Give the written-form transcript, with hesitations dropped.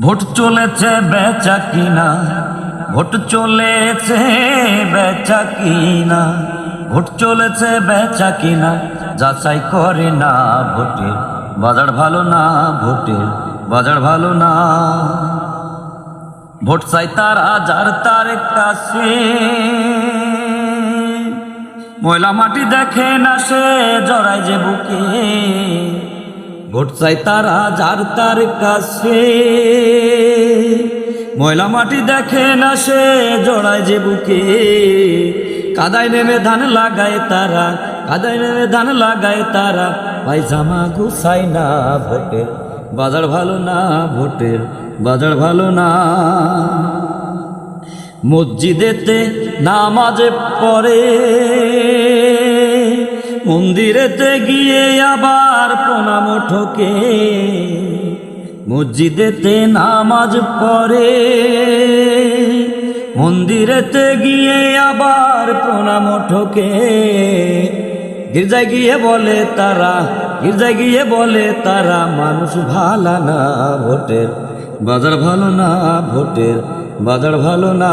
Vote চলেছে বেচা কিনা, ভোট চলেছে বেচা কিনা, ভোট চলেছে বেচা কিনা, যাচাই করে না ভোটের বাজার ভালো না, ভোটের বাজার ভালো না। ভোট চাই তারা যার তার কাছে, ময়লা মাটি দেখে না সে জড়ায় যে বুকে। ভোট চাই তারা যার তার কাছে, ময়লা মাটি দেখে না সে জড়ায় যে বুকে। কাদায় নেমে ধান লাগায় তারা, কাদায় নেমে ধান লাগায় তারা, পায়জামা গুছায় না। ভোটের বাজার ভালো না, ভোটের বাজার ভালো না। মসজিদেতে নামাজে পড়ে, মন্দিরেতে গিয়ে আবার প্রণাম ঠোকে। মসজিদেতে নামাজ পড়ে, মন্দিরেতে গিয়ে আবার প্রণাম ঠোকে। গির্জায় গিয়ে বলে তারা, গির্জায় গিয়ে বলে তারা, মানুষ ভালো না, ভোটের বাজার ভালো না, ভোটের বাজার ভালো না।